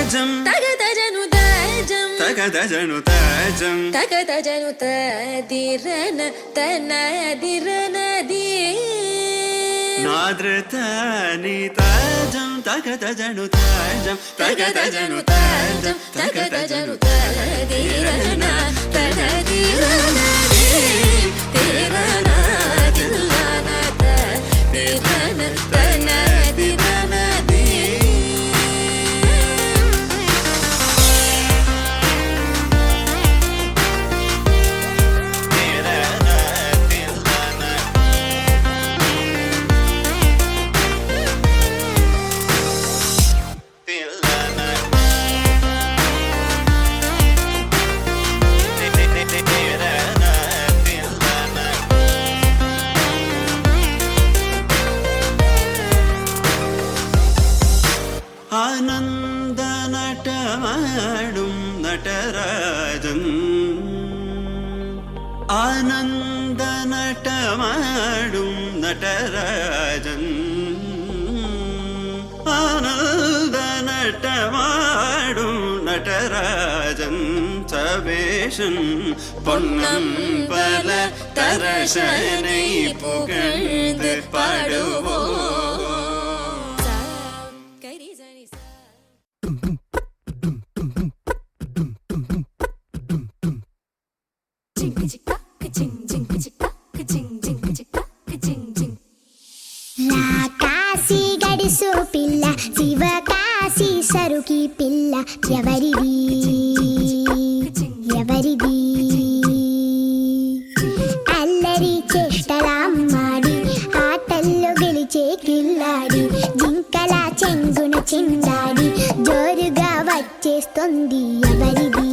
తాజం తగదజను తాజం తగదజను తాజం తగదజను తదిరన తనదిరనది నాద్రతాని తాజం తగదజను తాజం తగదజను తాజం తగదజను తదిరన తనదిరనది తిరన తిల్లన తదిరన తనదిరనది ആനന്ദ നടമാടും നടരാജൻ ആനന്ദ നടമാടും നടരാജൻ ആനന്ദ നടമാടും നടരാജൻ സവേഷൻ പൊന്നമ്പല തരശനെ പുകഴ്ந்து പാടുവോ కాశీ గడిసు పిల్ల శివ కాశీ సరుకి పిల్ల ఎవరిది ఎవరిది అల్లరి చేష్టలామ్మాడి ఆటల్లో గెలిచే కిల్లాడి జింకల చెంగున చిందాడి జోరుగా వచ్చేస్తుంది ఎవరిది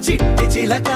చిట్టి చిలక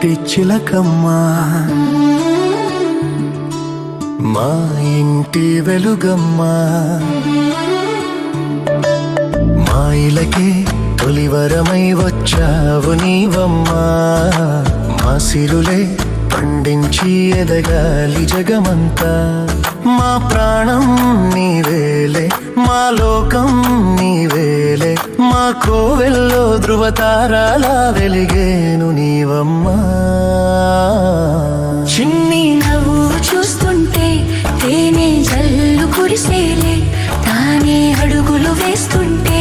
చిట్టి చిలకమ్మా మా ఇంటి వెలుగమ్మా మా ఇలకే తొలివరమై వచ్చావు నీవమ్మా మా సిరులే పండించి ఎదగాలి జగమంతా మా ప్రాణం నీవేలే మా లోకం నీవేలే మా కోవెల్లో ధృవతారాలా వెలిగేను నీవమ్మా చిన్ని నవ్వు చూస్తుంటే తేనె జల్లు కురిసేలే తానే అడుగులు వేస్తుంటే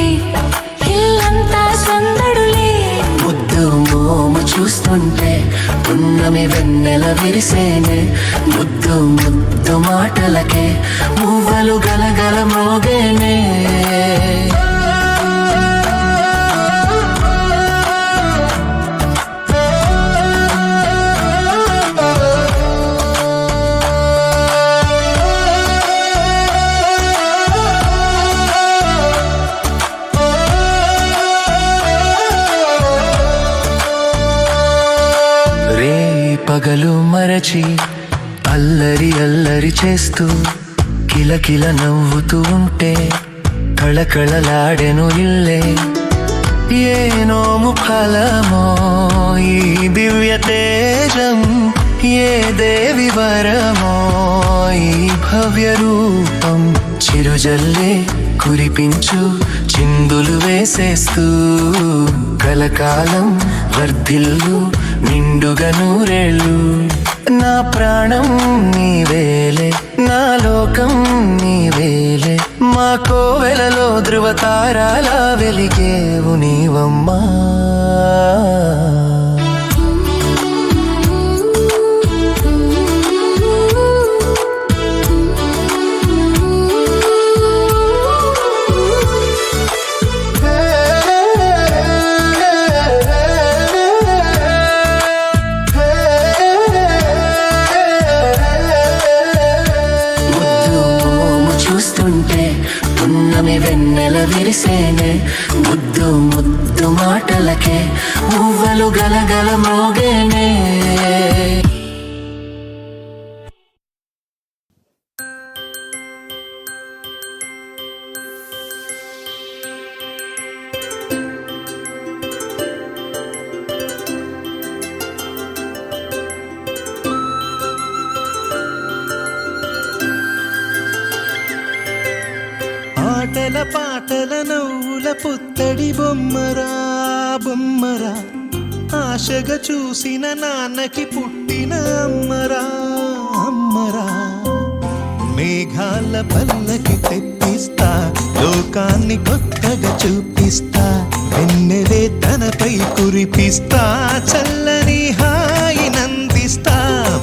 ఇల్లంతా సందడులే ముద్దు మోము చూస్తుంటే పున్నమి వెన్నెల విరిసేనే ముద్దు ముద్దు మాటలకే మువ్వలు గలగల మోగేనే పగలు మరచి అల్లరి అల్లరి చేస్తూ కిలకిల నవ్వుతూ ఉంటే కళకళలాడెను ఇల్లే ఏ నోము ఫలమో ఈ దివ్య తేజం ఏ దేవి వరమో ఈ భవ్య రూపం చిరుజల్లే కురిపించు చిందులు వేసేస్తూ కలకాలం వర్ధిల్లు నిండుగా నూరేళ్ళు నా ప్రాణం నీవేలే నా లోకం నీవేలే మా కోవెలలో ధృవతారాలా వెలిగేవు నీవమ్మా వెన్నెల విరిసేనే ముద్దు ముద్దు మాటలకే మువ్వలు గలగల మోగేనే ఆటల పాటల నవ్వుల పుత్తడి బొమ్మరా బొమ్మరా ఆశగా చూసిన నాన్నకి పుట్టిన అమ్మరా అమ్మరా మేఘాల పల్లకి తెప్పిస్తా లోకాన్ని కొత్తగా చూపిస్తా వెన్నెలే తనపై కురిపిస్తా చల్లని హాయి నందిస్తా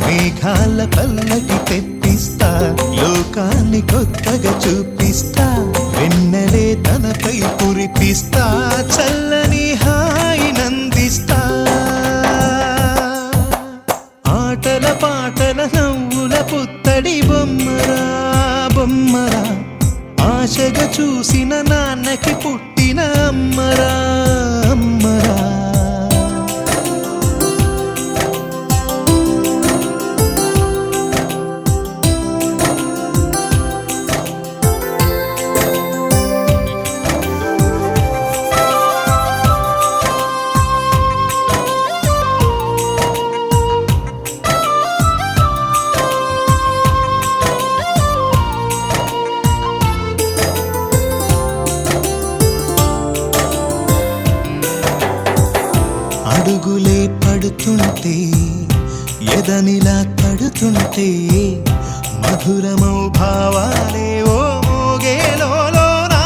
మేఘాల పల్లకి తెప్పిస్తా లోకాన్ని కొత్తగా చూపిస్తా వెన్నెలే తనపై కురిపిస్తా చల్లని హాయి నందిస్తా ఆటల పాటల నవ్వుల పుత్తడి బొమ్మరా బొమ్మరా ఆశగా చూసిన నాన్నకి పుట్టిన అమ్మరా అమ్మరా అడుగులే పడుతుంటే ఎదనిలా తడుతుంటే మధురమౌ భావాలే ఓ మోగేలోనా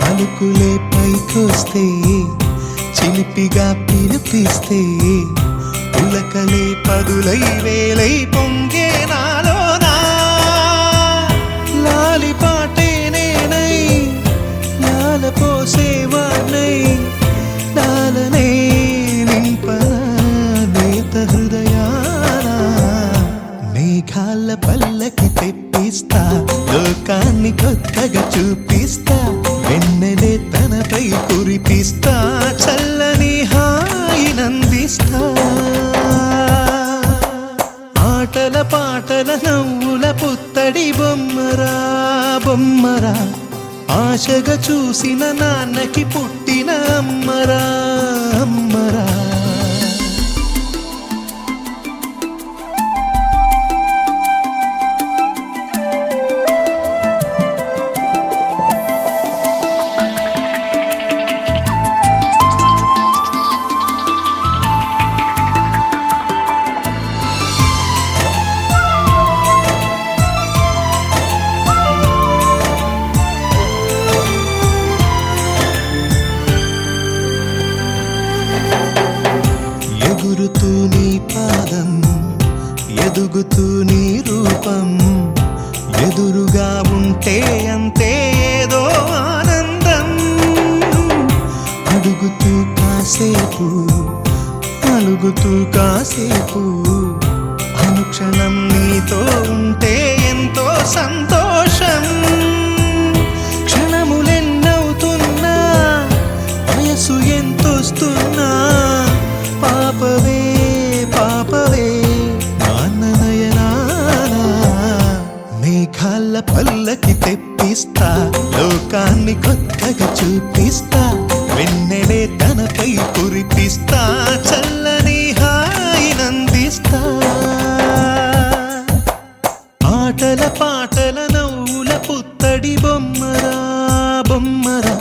పలుకులే పైకొస్తే చిలిపిగా పిలిపిస్తే పులకలే పదులై వేలై పొంగే నాలోనా లాలి పాటే నేనై లాల పోసేవాణ్ణై లాలనే నింపనేత హృదయాన మేఘాల పల్లకి తెప్పిస్తా లోకాన్ని కొత్తగా చూపిస్తా వెన్నెలే తనపై కురిపిస్తా చల్లని హాయి నంది చూపిస్తా ఆటల పాటల నవ్వుల పుత్తడి బొమ్మరా బొమ్మరా ఆశగా చూసిన నాన్నకి పుట్టిన అమ్మరా అమ్మరా ఎగురుతూ నీ పాదం ఎదుగుతూ నీ రూపం ఎదురుగా ఉంటే అంతే ఏదో ఆనందం అడుగుతూ కాసేపు అలుగుతూ కాసేపు అనుక్షణం నీతో ఉంటే ఎంతో సంతోషం క్షణములెన్నవుతున్నా వయసు ఎంతొస్తున్నా పాపవే పాపవే నాన్ననయనానా మేఘాల పల్లకి తెప్పిస్తా లోకాన్ని కొత్తగా చూపిస్తా వెన్నెలే తనపై కురిపిస్తా చల్లని హాయినందిస్తా ఆటల పాటల నవ్వుల పుత్తడి బొమ్మరా బొమ్మరా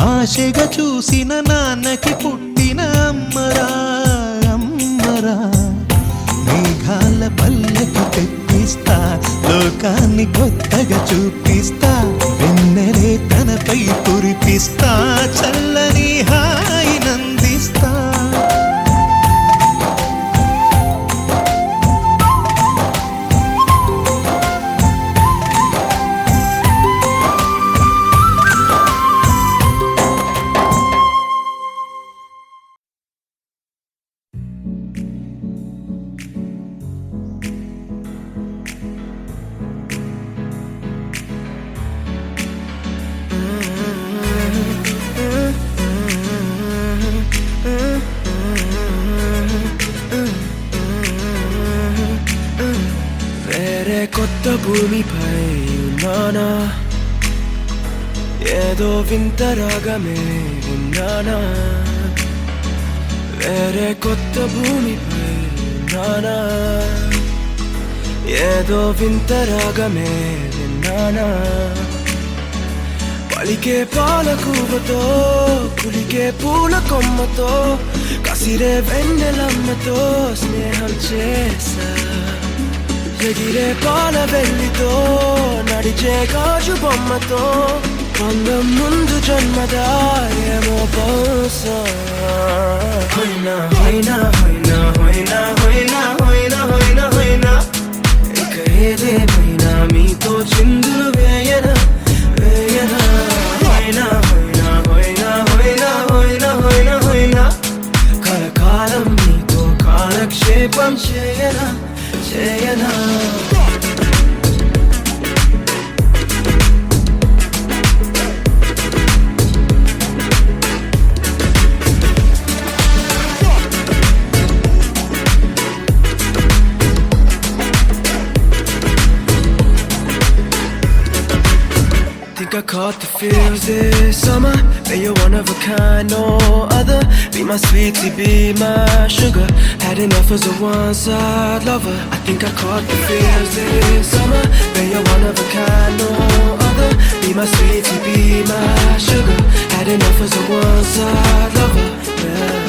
ఆశగా చూసిన నాన్నకి పుట్టిన అమ్మరా అమ్మరా మేఘాల పల్లకి తెప్పిస్తా లోకాన్ని కొత్తగా చూపిస్తా వెన్నెలే తనపై కురిపిస్తా చల్లని హాయినందిస్తా వేరే కొత్త భూమిపై ఉన్నానా ఏదో వింత రాగమే విన్నానా వేరే కొత్త భూమిపై ఉన్నానా ఏదో వింత రాగమే విన్నానా పలికే పాలకూవతో కులికే పూల కొమ్మతో కసిరే వెన్నెలమ్మతో స్నేహం చేసా ఎగిరే పాల వెల్లితో నడిచే గాజు బొమ్మతో అందం ముందు జన్మదా ఏమో బహుశా హోయినా హోయినా హోయినా హోయినా హోయినా హోయినా హోయినా హోయినా ఇక ఏదేమైనా మీతో చిందులు వేయనా వేయనా హోయినా హోయినా హోయినా హోయినా హోయినా హోయినా హోయినా కలకాలం మీతో కాలక్షేపం చేయనా చేయనా Think I caught the feels this summer. But you're one of a kind, no other. Be my sweetie, be my sugar. Had enough as a one-side lover. I think I caught the feels this summer. But you're one of a kind, no other. Be my sweetie, be my sugar. Had enough as a one-side lover. Yeah.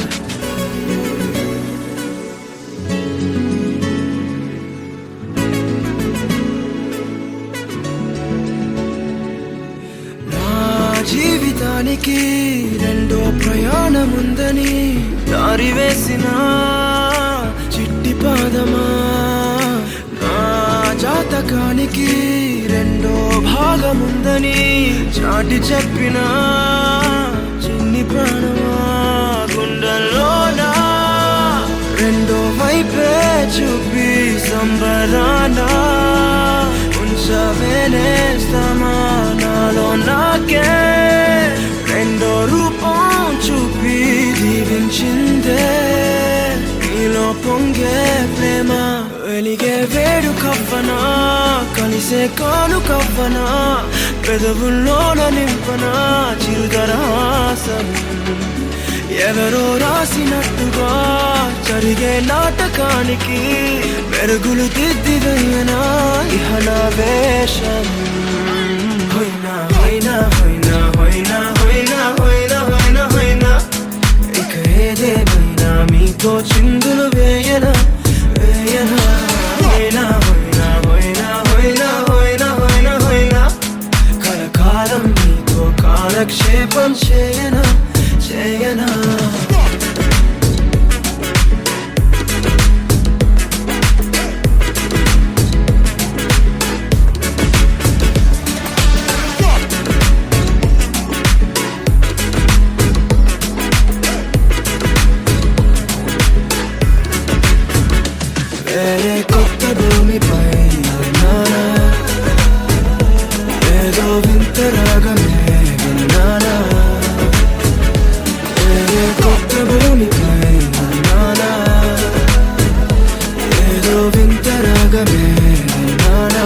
జీవితానికి రెండో ప్రయాణముందని దారి వేసిన చిట్టి పాదమా నా జాతకానికి రెండో భాగముందని చాటి చెప్పిన చిన్ని ప్రాణమా గుండెల్లోనా రెండో వైపే చూపి సంబరానా ఉంచవేనేస్తామా నాలో నాకే రెండో రూపం చూపి దీవించిందే వెలిగే వేడు కవ్వనా కలిసే కాను కవ్వనా పెదవుల్లోన నింపనా చిరుదరాసం ఎవరో రాసినట్టుగా జరిగే నాటకానికి మెరుగులు దిద్దిదయ్యనా ఇహ నా వేషం హోయినా హోయినా హోయినా హోయినా హోయినా హోయినా హోయినా హోయినా ఇక ఏదేమైనా మీతో చిందులు వేయనా వేయనా హోయినా హోయినా హోయినా హోయినా హోయినా హోయినా హోయినా కలకాలం మీతో కాలక్షేపం చేయనా చేయనా వేరే కొత్త భూమిపై నానా ఏదో వింత రాగమే విన్నానా వేరే కొత్త భూమిపై నానా ఏదో వింత రాగమే విన్నానా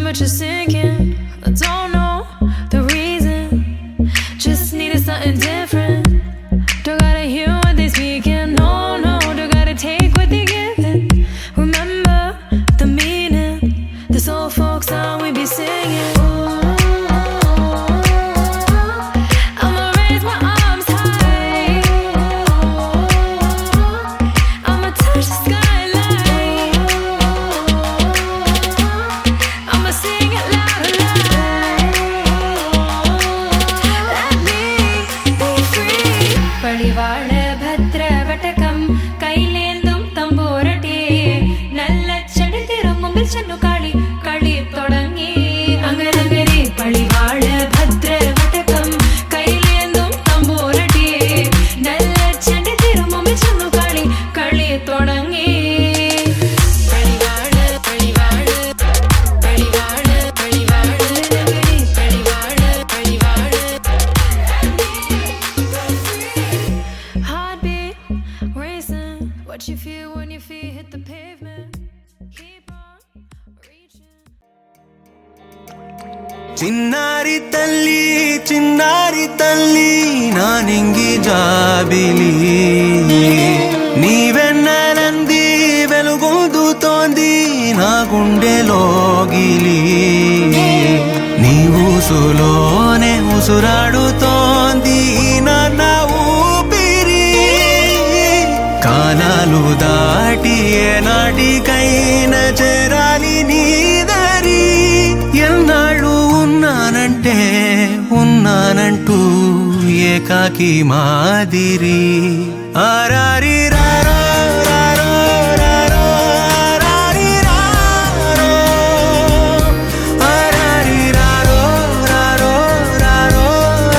but you're sinking. I don't know the reason, just needed something different. Don't gotta hear what they speaking, no, no. Don't gotta take what they giving. Remember the meaning, this old folk song we be singing. I'ma raise my arms high, I'ma touch the skyline, I'ma sing it loud and loud. Let me be free. Padivaal bhadra vatakam kailendum tamborati nalla chadithirum mumbil channu kali kali thodangi angarangari. Padivaal bhadra vatakam kailendum tamborati nalla chadithirum mumbil channu kali kali thodangi. Padivaal padivaal padivaal padivaal angarangari. Padivaal padivaal heartbeat racing. What you feel when your feet hit the pavement? Keep on reaching. చిన్నారి తల్లి నా నింగి జాబిలి నీవెన్నెలంది వెలుగొందుతోంది నా గుండెలోగిలి నీ ఊసులోనే ఉసురాడుతోంది నాన్న ఊపిరి కాలాలు దాటి ఏనాటికైనా చేరాలి నీ దారి ఎన్నాళ్ళు ఉన్నానంటూ ఏకాకి మాదిరి ఆరారి రారో రారో రారో ఆరారి రారో ఆరారి రారో రారో రారో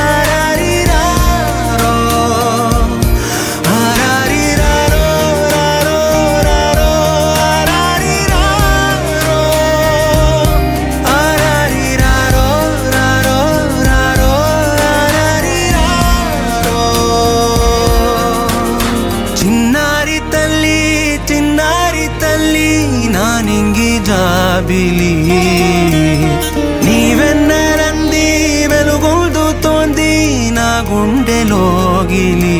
ఆరారి రారో ఆరారి రారో రారో రారో ఆరారి రారో ఆరారి రారో రారో రారో ఆరారి రారో. చిన్నారి తల్లి నా నింగి జాబిలి నీవెన్నెలంది వెలుగొందుతోంది నా గుండెలోగిలి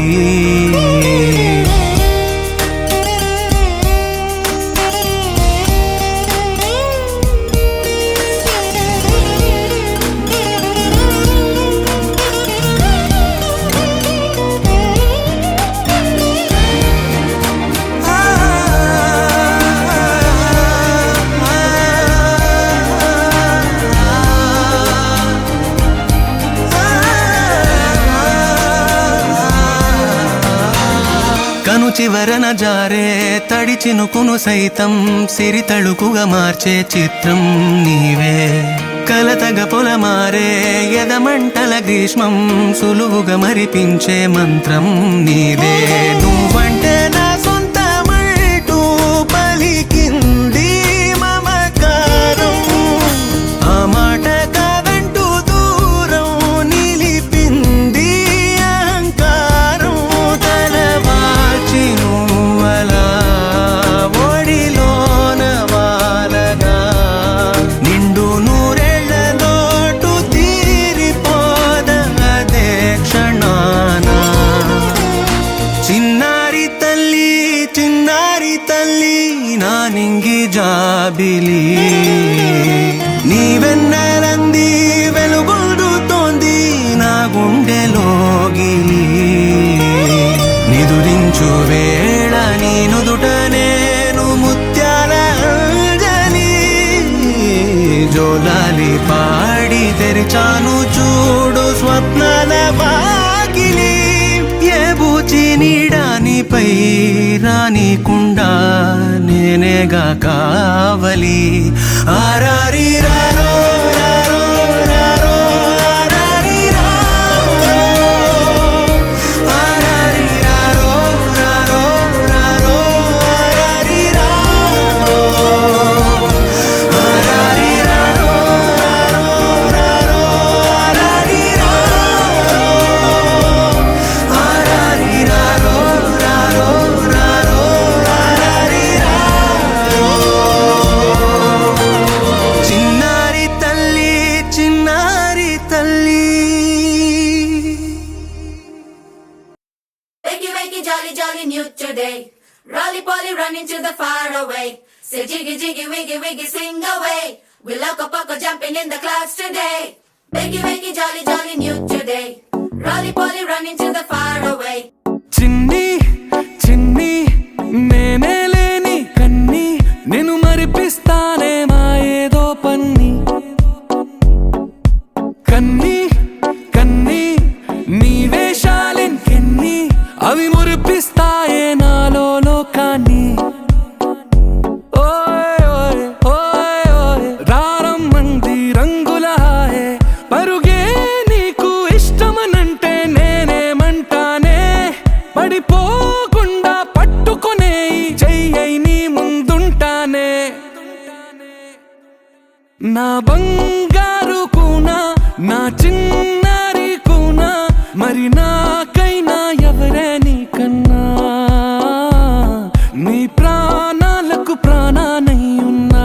చివరన జారే తడి చినుకును సైతం సిరి తళుకుగా మార్చే చిత్రం నీవే కలతగ పొలమారే ఎదమంటల గ్రీష్మం సులువుగా మరిపించే మంత్రం నీదే నువ్వంటే నా సొంతమంటూ పలికింది మమకారం ఆ మాట కాదంటూ దూరం నిలిపింది అహంకారం తలవాల్చి నువ్వలా ఒడిలోన వాలగా నిండు నూరేళ్ల లోటు తీరిపోదదే క్షణాన చిన్నారి తల్లి నా నింగి జాబిలి నీవెన్నెలంది వెలుగొందుతోంది నా గుండెలోగిలి నిదురించు వేళ నీ నుదుట నేను ముత్యాల అంజలి జోలాలి పాడి తెరిచాను చూడు స్వప్నాల వాకిలి ఏ బూచి నీడానిపై రానికుండా నేనేగా కావలి ఆరారి రారో రారో రారో ఆరారి రారో ఆరారి రారో రారో రారో ఆరారి రారో ఆరారి రారో రారో రారో ఆరారి రారో ఆరారి రారో రారో రారో ఆరారి రారో చిన్నారి తల్లి Wakey, wakey, jolly, jolly, new today. Rolly poly, running to the far away. Say jiggy, jiggy, wiggy, wiggy, swing away. We loco poco jumping in the clouds today. Wakey, wakey, jolly, jolly, new today. Rolly poly, running to the far away. చిన్ని చిన్ని నేనే లేని కన్ని నేను మరిపిస్తానే మా ఏదో పన్ని కన్ని కన్ని నీ వేషాలెన్కెన్ని అవి మురిపిస్తాయే నాలో లోకాన్ని ఓయ్ ఓయ్ ఓయ్ ఓయ్ రారమ్మంది రంగుల హాయే పరుగే నీకు ఇష్టమనంటే నేనేమంటానే పడిపోకుండా పట్టుకునే చెయ్యై నీ ముందుంటానే నా బంగారు కూనా నా చిన్నారి కూనా మరి నాకైనా ఎవరే నీకన్నా నీ ప్రాణాలకు ప్రాణానై ఉన్నా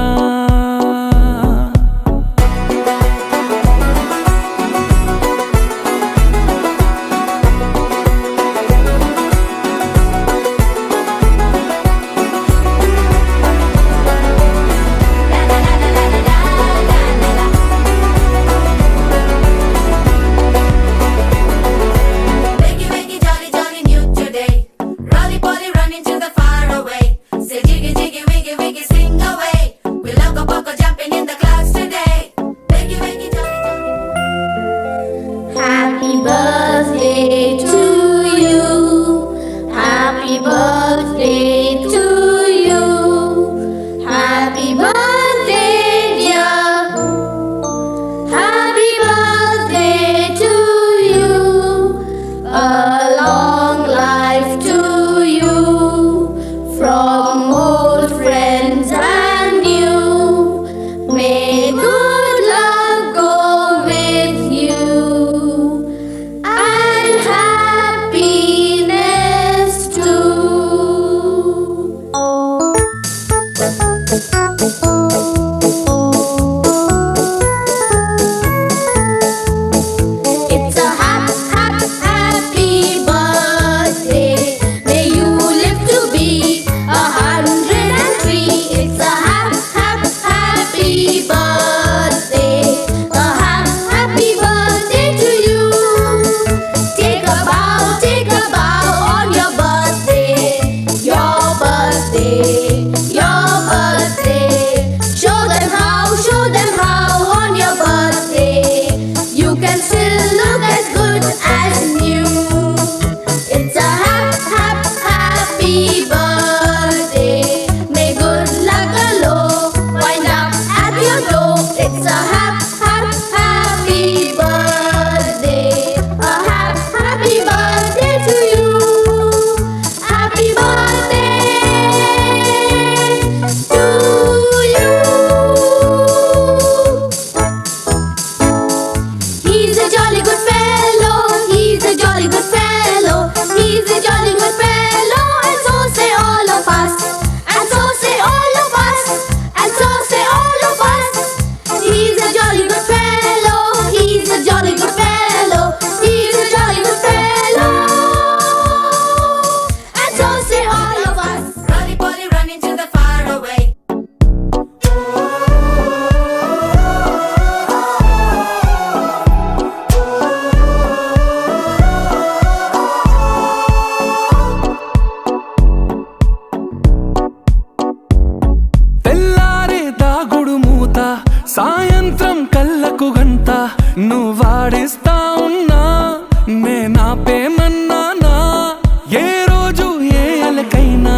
ఏ రోజు ఏ అలకైనా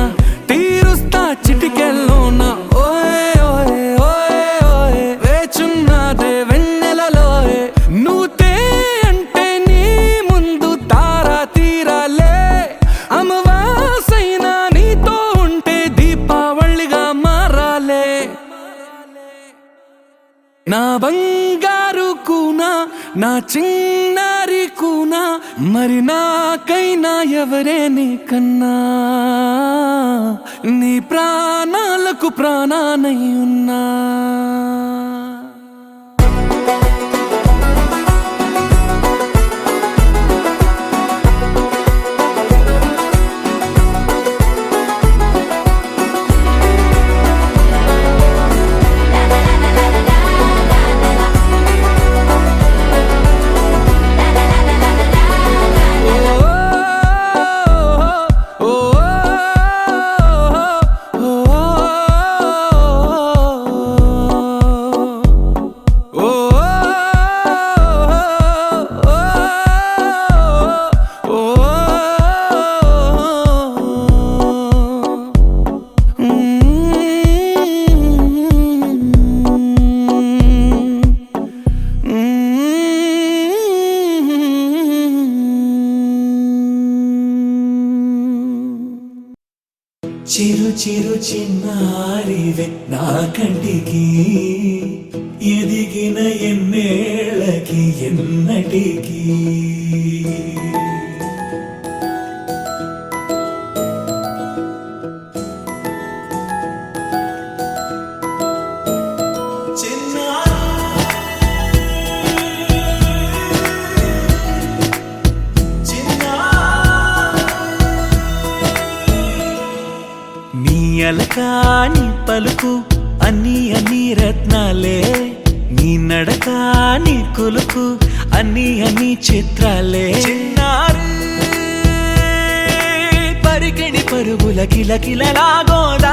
తీరుస్తా చిటికెల్లోనా ఓయే ఓయే ఓయే ఓయే వేచున్నదే వెన్నెలలోయే నువ్వుతే అంటే నీ ముందు తారా తీరాలే అమవాసైనా నీతో ఉంటే దీపావళిగా మారాలే నా బంగారు కూనా నా చిన్నారి కూనా మరి నాకైనా ఎవరే నీకన్నా నీ ప్రాణాలకు ప్రాణానై ఉన్నా చిరు చిరు చిన్నారివే నా కంటికి ఎదిగిన ఎన్నేళ్ళకి ఎన్నటికి అలకాని పలుకు అన్ని అన్ని రత్నాలే నీ నడక నీ కులుకు అన్ని అన్ని చిత్రాలే చిన్నారి పరికిణి పరుగుల కిలకిలలాగోదారి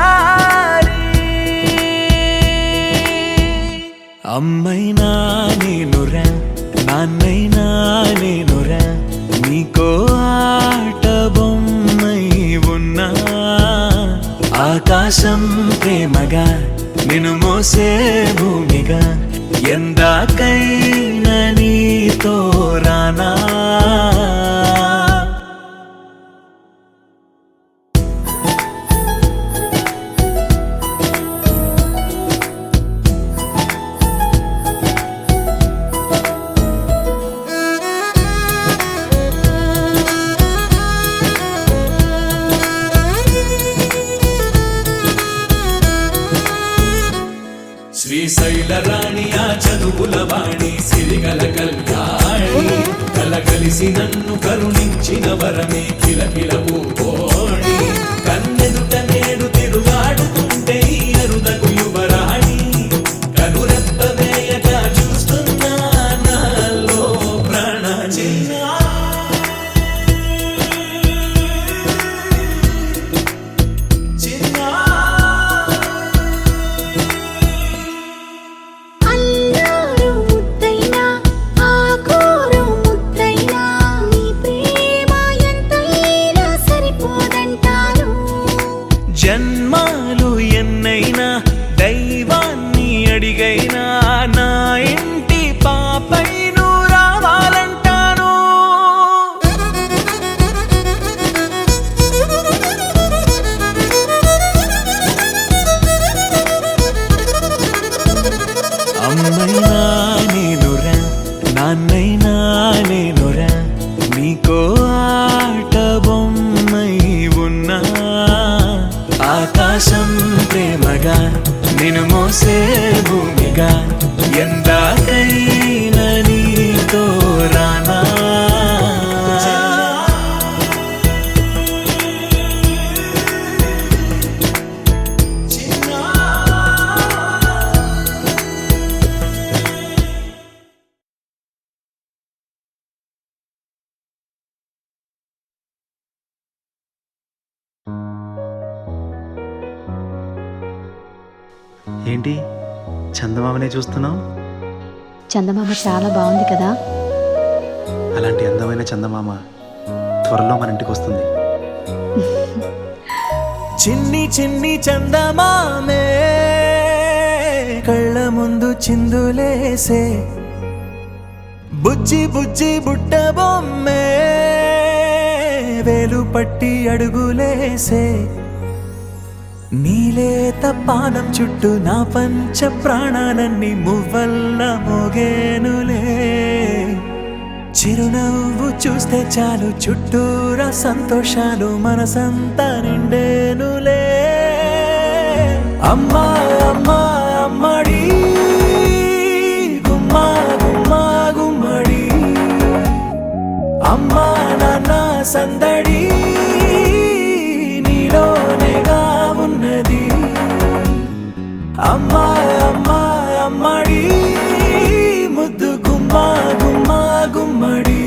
అమ్మైనా నేనురా నాన్నైనా నేనురా నీకో ఆట బొమ్మై ఉన్నా ఆకాశం ప్రేమగా నిన్ను మోసే భూమిగా ఎందాకైనా నీతో రానా శ్రీశైల రాణి ఆ చదువుల వాణి సిరిగల కళ్యాణి కలగలిసి నన్ను కరుణించిన వరమే కిలకిల పూకోణి కన్నెదుట నేడు తిరుగాడుతుంటే అరుదకు యువరాణి కనురెప్ప వేయక చూస్తున్నా నాలో ప్రాణ చిన్న జన్మాలు ఎన్నైనా దైవాన్ని అడిగైనా నా ఇంటి పాపై నువ్వు రావాలంటాను అమ్మైనా నేనురా నాన్నైనా నేనురా నీకో ఆట బొమ్మై ఉన్నా ఆకాశం ప్రేమగా నిన్ను మోసే భూమిగా ఎందాకైనా నీతో రానా ఏంటి చందమామనే చూస్తున్నావు? చందమామ చాలా బాగుంది కదా. అలాంటి అందమైన చందమామ త్వరలో మన ఇంటికి వస్తుంది. చిన్ని చిన్ని చందమామే కళ్ళ ముందు చిందులేసే బుజ్జి బుజ్జి బుట్ట బొమ్మే వేలు పట్టి అడుగులేసే నీలేత పానం చుట్టూ నా పంచ ప్రాణాలన్నీ మువ్వల్ల మోగేనులే చిరునవ్వు చూస్తే చాలు చుట్టూరా సంతోషాలు మనసంతా నిండేనులే అమ్మా అమ్మా అమ్మడి గుమ్మా గుమ్మా గుమ్మడి అమ్మా నాన్న సందడి నీలోనేగా ఉన్నది అమ్మా అమ్మా అమ్మడి ముద్దు గుమ్మా గుమ్మా గుమ్మడి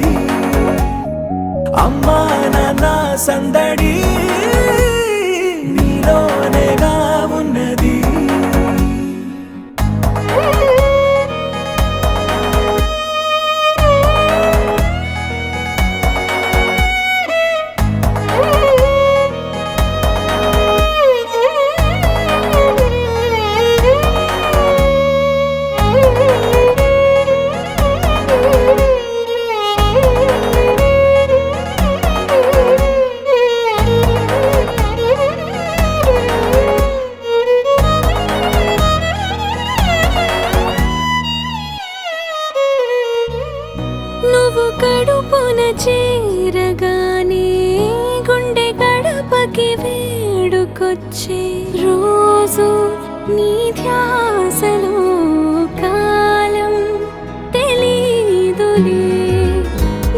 అమ్మా నాన్న సందడి నీలోనేగా ఉన్నది నువ్వు కడుపున చేరగానే గుండె గడపకి వేడుకొచ్చే రోజు నీ ధ్యాసలో కాలం తెలీదులే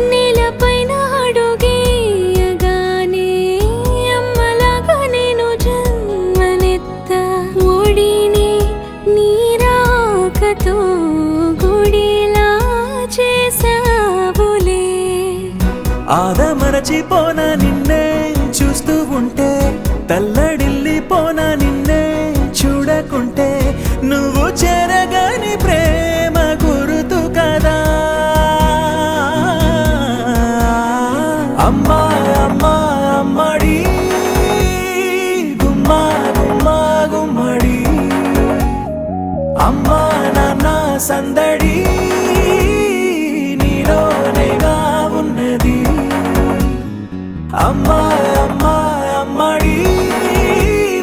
నేలపైన అడుగేయగానే అమ్మలాగా నేను జన్మనెత్త ఒడిని నీ రాకతో గుడిలా చేసావులే ఆదమరచిపోన నిన్నే చూస్తూ ఉంటే తల్లడిల్లిపోన నిన్నే చూడకుంటే నువ్వు చెరగని ప్రేమ గురుతు కదా అమ్మా అమ్మా అమ్మడి గుమ్మా గుమ్మా గుమ్మడి అమ్మా నాన్న సందడి నీలోనేగా ఉన్నది అమ్మా అమ్మా అమ్మడి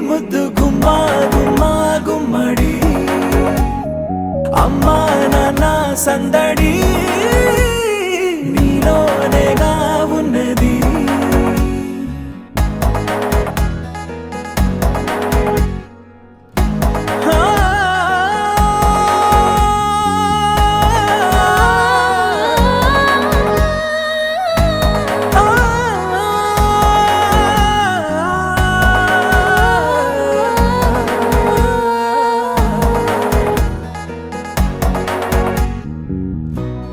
ముద్దు గుమ్మా గుమ్మా గుమ్మడి అమ్మా నాన్న సందడి నీలోనేగా ఉన్నది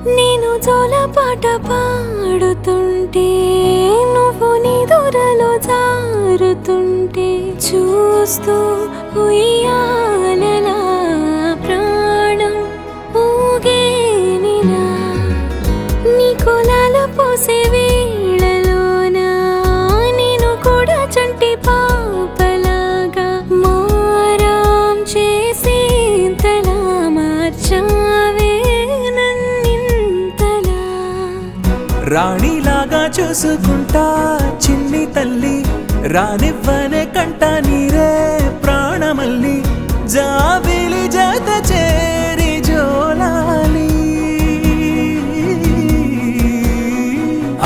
నేను జోలపాట పాడుతుంటే నువ్వు నీ దూరలో జారుతుంటే చూస్తూ ఉయ్యాలలా ప్రాణం ఊగేనిలా నీ కులాల పోసే వేళలోనా నేను కూడా చంటి పాపలాగా మారాం చేసేంతలా మార్చావే నన్నింతలా రాణిలాగా చూసుకుంటా చిన్ని తల్లి రానివ్వనే కంట నీరే ప్రాణమల్లి జాబిలి జత చేరి జోలాలి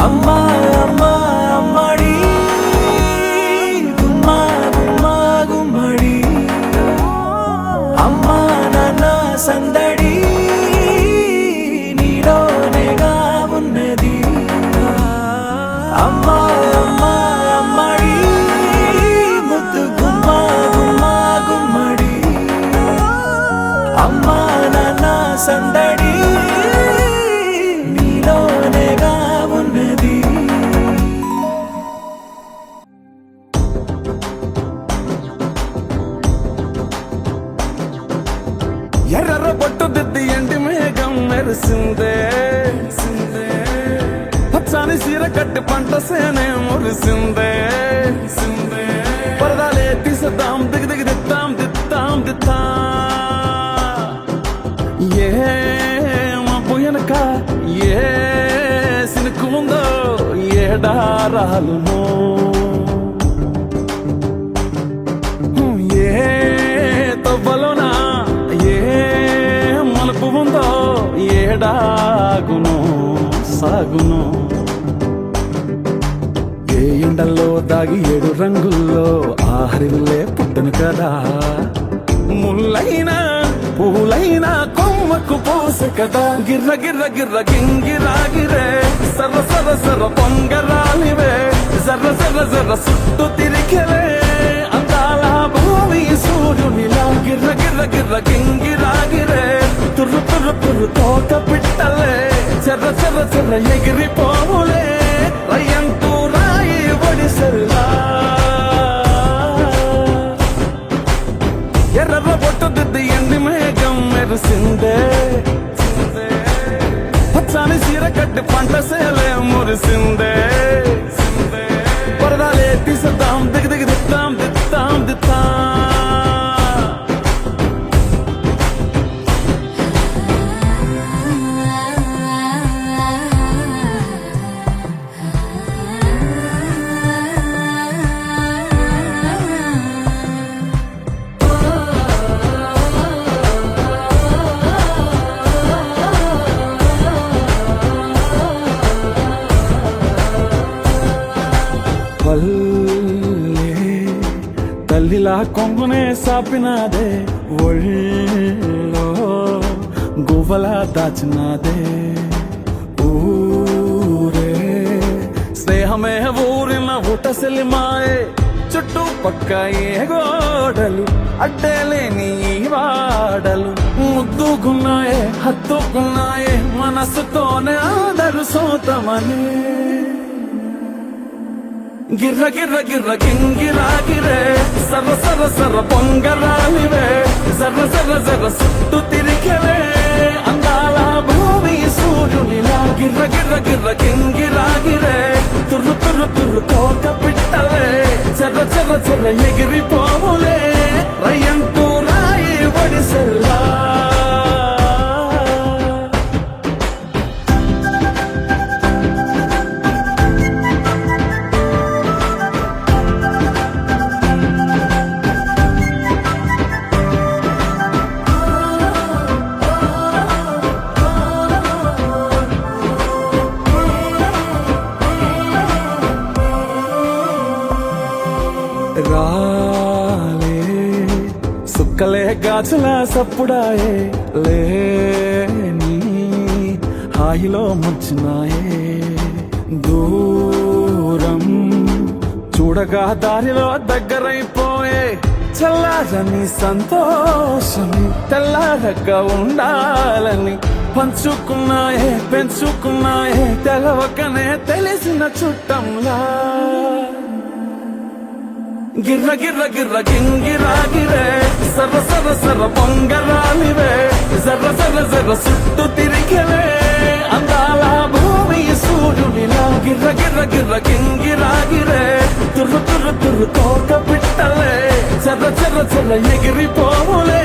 అమ్మా అమ్మా అమ్మడి గుమ్మా గుమ్మా గుమ్మడి అమ్మా నాన్న సందడి నీలోనేగా ఉన్నది అమ్మా అమ్మా అమ్మడి ముద్దు గుమ్మా గుమ్మా గుమ్మడి అమ్మా నాన్న సందడి నీలోనేగా ఉన్నది ఎర్ర బొట్టు దిద్ది ఎండి మేఘం మెరిసిందే పచ్చని సిర సీర కట్టి పంట సేనే మురిసిందే పరదాలే తీసేద్దాం దిగి దిగి దిత్తాం దిత్తాం దిత్తా ఏ మబ్బు వెనక ఏ సినుకు ఉందో ఏడారాలునో ఏ తవ్వలోనా ఏ మలుపు ఉందో ఏడాగును సాగును ఏ ఎండల్లో దాగి 7 రంగుల్లో ఆహరిల్లే పుట్టను కదా ముల్లైనా పూలైనా కొమ్మకు పోసే కదా గిర్ర గిర్ర గిర్ర గింగిరాగిరే సర్ర సర్ర సర్ర పొంగరాలివే జర్ర జర్ర జర్ర సుట్టు తిరిగలే అందాల భూమి సూర్యునిలా గిర్ర గిర్ర గిర్ర గింగిరాగిరే తుర్రు తుర్రు తుర్రు తోక పిట్టలే చెర్ర చెర్ర చెర్ర ఎగిరిపోవులే రయ్యంటూ రాయి ఒడిసెల్లా ఎర్ర బొట్టు దిద్ది ఎండి మేఘం మెరిసిందే పచ్చని సీర కట్టి పంట సేలే మురిసిందే పరదాలే తీసేద్దాం దిగి దిగి దిత్తాం దిత్తాం దిత్తా తల్లిలా కొంగునే సాపినాదే ఒళ్ళో గువ్వలా దాచినాదే ఊరే స్నేహమే ఊరిన ఊటసెలి మాయే చుట్టూ పక్క ఏ గోడలు అడ్డేలేని వాడలు ముద్దుకున్నాయే హత్తుకున్నాయే మనసుతోనే అందరు సోతమని గిర్ర గిర్ర గిర్ర గింగిరాగిరే సర్ర సర్ర సర్ర పొంగరాలివే జర్ర జర్ర జర్ర సుట్టు తిరిగలే అందాల భూమి సూర్యునిలా గిర్ర గిర్ర గిర్ర గింగిరాగిరే తుర్రు తుర్రు తుర్రు తోక పిట్టలే చెర్ర చెర్ర చెర్ర ఎగిరిపోవులే రయ్యంటూ రాయి ఒడిసెల్లా రాలే సుక్కలే గాజుల సప్పుడాయే లేని హాయిలో ముంచినాయే దూరం చూడగా దారిలో దగ్గరైపోయే చల్లారని సంతోషమి తెల్లారగా ఉండాలని పంచుకున్నాయే పెంచుకున్నాయే తెలవకనే తెలిసిన చుట్టంలా గిర్ర గిర్ర గిర్ర గింగిరాగిరే సర్ర సర్ర సర్ర పొంగరాలివే జర్ర జర్ర జర్ర సుట్టు తిరిగలే అందాల భూమి సూర్యునిలా గిర్ర గిర్ర గిర్ర గింగిరాగిరే తుర్రు తుర్రు తుర్రు తోక పిట్టలే చెర్ర చెర్ర చెర్ర ఎగిరిపోవులే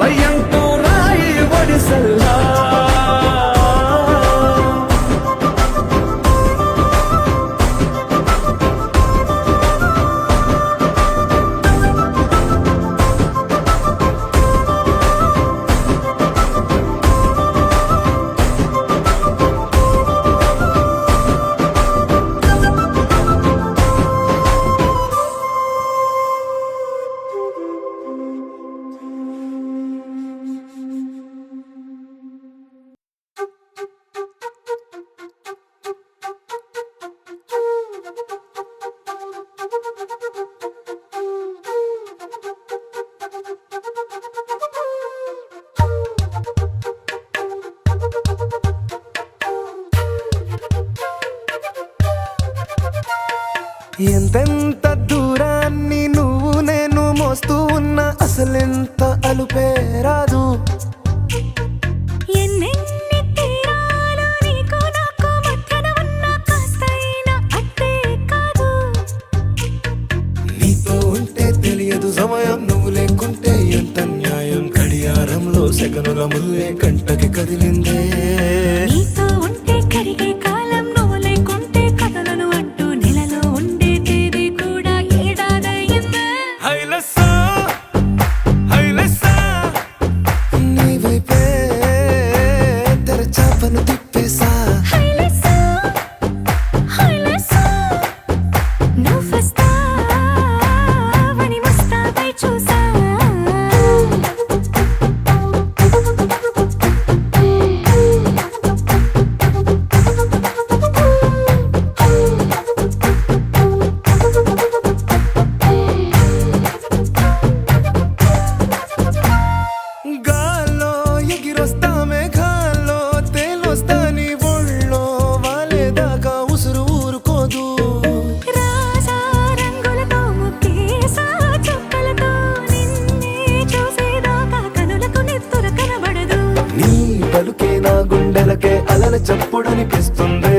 రయ్యంటూ రాయి ఒడిసెల్లా ఎంతెంత దూరాన్ని నువ్వు నేను మోస్తూ ఉన్నా అసలెంత అలుపేరాదు ఎన్నెన్ని తీరాలు నీకు నాకు మధ్యన ఉన్న కాస్త ఈ కనుల ముల్లే కంటకి కదిలిందే నీతో ఉంటే కరిగే కాలం నువ్వు లేకుంటే కథలను అంటూ నెలలో ఉండే తేదీ కూడా ఏడాదయ్యిందే హైలెస్సా హైలెస్సా నీ వైపే తెరచాపను తిప్పేసా హైలెస్సా హైలెస్సా నువ్వు వస్తావని ముస్తాబై చూసా గాల్లో ఎగిరొస్తా మేఘాల్లో తేలొస్తా నీ ఒళ్ళో వాలేదాకా ఉసురు ఊరుకోదు రాజా రంగులతో ముక్కేసా చుక్కలతో నిన్నే చూసేదాకా కనులకు నెత్తురు కనబడదు నీ పలుకే నా గుండెలకే అలల చప్పుడనిపిస్తుంది